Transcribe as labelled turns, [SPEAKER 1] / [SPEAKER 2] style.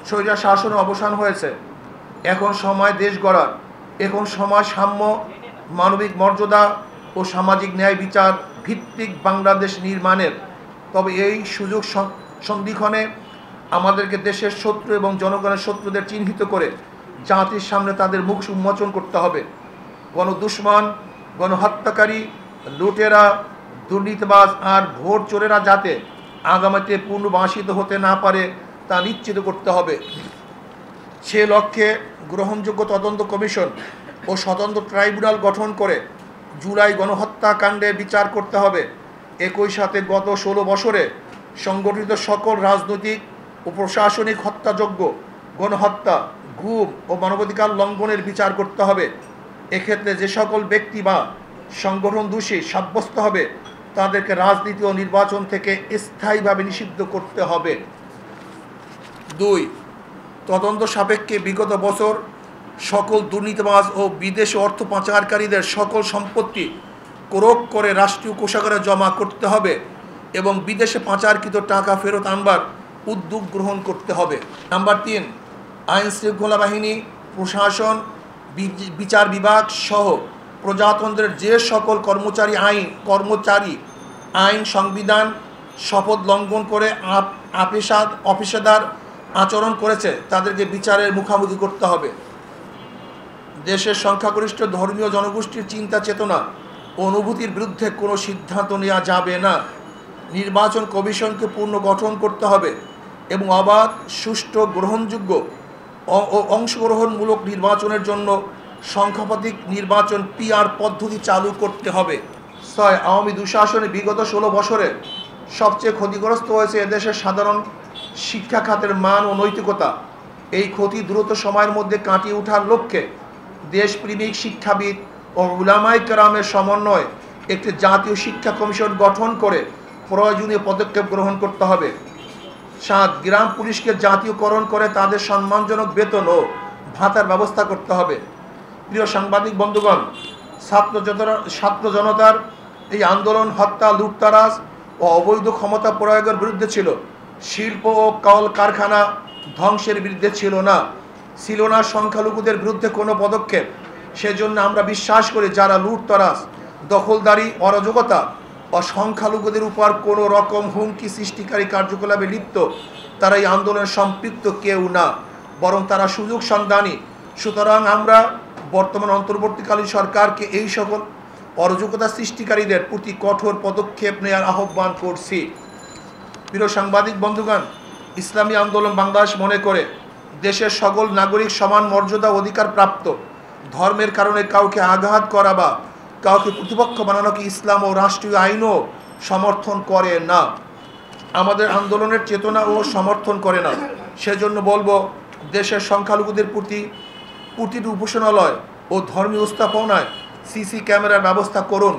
[SPEAKER 1] স্বৈরাচার শাসনের অবসান হয়েছে। এখন সময় দেশ গড়ার, এখন সময় সাম্য, মানবিক মর্যাদা ও সামাজিক ন্যায় বিচার ভিত্তিক বাংলাদেশ নির্মাণের। তবে এই সুযোগ সন্ধিক্ষণে আমাদেরকে দেশের শত্রু এবং জনগণের শত্রুদের চিহ্নিত করে জাতির সামনে তাদের মুখ উন্মোচন করতে হবে। গণদুশমন, গণহত্যাকারী, লুটেরা, দুর্নীতিবাজ আর ভোট চোরেরা যাতে আগামীতে পুনর্বাসিত হতে না পারে তা নিশ্চিত করতে হবে। সে লক্ষ্যে গ্রহণযোগ্য তদন্ত কমিশন ও স্বতন্ত্র ট্রাইব্যুনাল গঠন করে জুলাই গণহত্যাকাণ্ডে বিচার করতে হবে। একই সাথে গত 16 বছরে সংগঠিত সকল রাজনৈতিক ও প্রশাসনিক হত্যাযজ্ঞ, গণহত্যা, গুম ও মানবাধিকার লঙ্ঘনের বিচার করতে হবে। এক্ষেত্রে যে সকল ব্যক্তি বা সংগঠন দোষী সাব্যস্ত হবে তাদেরকে রাজনীতি ও নির্বাচন থেকে স্থায়ীভাবে নিষিদ্ধ করতে হবে। 2. তদন্ত সাপেক্ষে বিগত বছর সকল দুর্নীতিবাজ ও বিদেশি অর্থ পাচারকারীদের সকল সম্পত্তি ক্রোক করে রাষ্ট্রীয় কোষাগারে জমা করতে হবে এবং বিদেশে পাচারকৃত টাকা ফেরত আনবার উদ্যোগ গ্রহণ করতে হবে। নাম্বার 3, আইন শৃঙ্খলা বাহিনী, প্রশাসন, বিচার বিভাগ সহ প্রজাতন্ত্রের যে সকল কর্মচারী আইন সংবিধান শপথ লঙ্ঘন করে অপেশাদার আচরণ করেছে তাদেরকে বিচারের মুখোমুখি করতে হবে। দেশের সংখ্যাগরিষ্ঠ ধর্মীয় জনগোষ্ঠীর চিন্তা চেতনা ও অনুভূতির বিরুদ্ধে কোনো সিদ্ধান্ত নেওয়া যাবে না। নির্বাচন কমিশনকে পুনর্গঠন করতে হবে এবং অবাধ, সুষ্ঠু, গ্রহণযোগ্য ও অংশগ্রহণমূলক নির্বাচনের জন্য সংখ্যাপতিক নির্বাচন PR পদ্ধতি চালু করতে হবে। 6. আওয়ামী দুঃশাসনে বিগত 16 বছরে সবচেয়ে ক্ষতিগ্রস্ত হয়েছে এদেশের সাধারণ শিক্ষা খাতের মান ও নৈতিকতা। এই ক্ষতি দ্রুত সময়ের মধ্যে কাটিয়ে ওঠার লক্ষ্যে দেশপ্রেমিক শিক্ষাবিদ ও উলামায়ে কেরামের সমন্বয়ে একটি জাতীয় শিক্ষা কমিশন গঠন করে প্রয়োজনীয় পদক্ষেপ গ্রহণ করতে হবে। 7. গ্রাম পুলিশকে জাতীয়করণ করে তাদের সম্মানজনক বেতন ও ভাতার ব্যবস্থা করতে হবে। প্রিয় সাংবাদিক বন্ধুগণ, ছাত্র জনতার এই আন্দোলন হত্যা, লুটতরাজ ও অবৈধ ক্ষমতা প্রয়োগের বিরুদ্ধে ছিল। শিল্প ও কল কারখানা ধ্বংসের বিরুদ্ধে ছিল না সংখ্যালঘুদের বিরুদ্ধে কোনো পদক্ষেপ। সেজন্য আমরা বিশ্বাস করি যারা লুটতরাজ, দখলদারি, অরাজকতা ও সংখ্যালঘুদের উপর কোনো রকম হুমকি সৃষ্টিকারী কার্যকলাপে লিপ্ত তারা এই আন্দোলনে সম্পৃক্ত কেউ না, বরং তারা সুযোগ সন্ধানী। সুতরাং আমরা বর্তমান অন্তর্বর্তীকালীন সরকারকে এই সকল অরাজকতা সৃষ্টিকারীদের প্রতি কঠোর পদক্ষেপ নেওয়ার আহ্বান করছি। প্রিয় সাংবাদিক বন্ধুগণ, ইসলামী আন্দোলন বাংলাদেশ মনে করে দেশের সকল নাগরিক সমান মর্যাদা অধিকার প্রাপ্ত। ধর্মের কারণে কাউকে আঘাত করা বা কাউকে প্রতিপক্ষ বানানোকে ইসলাম ও রাষ্ট্রীয় আইনও সমর্থন করে না, আমাদের আন্দোলনের চেতনা ও সমর্থন করে না। সেজন্য বলবো, দেশের সংখ্যালঘুদের প্রতিটি উপাসনালয় ও ধর্মীয় স্থাপনায় CC ক্যামেরার ব্যবস্থা করুন।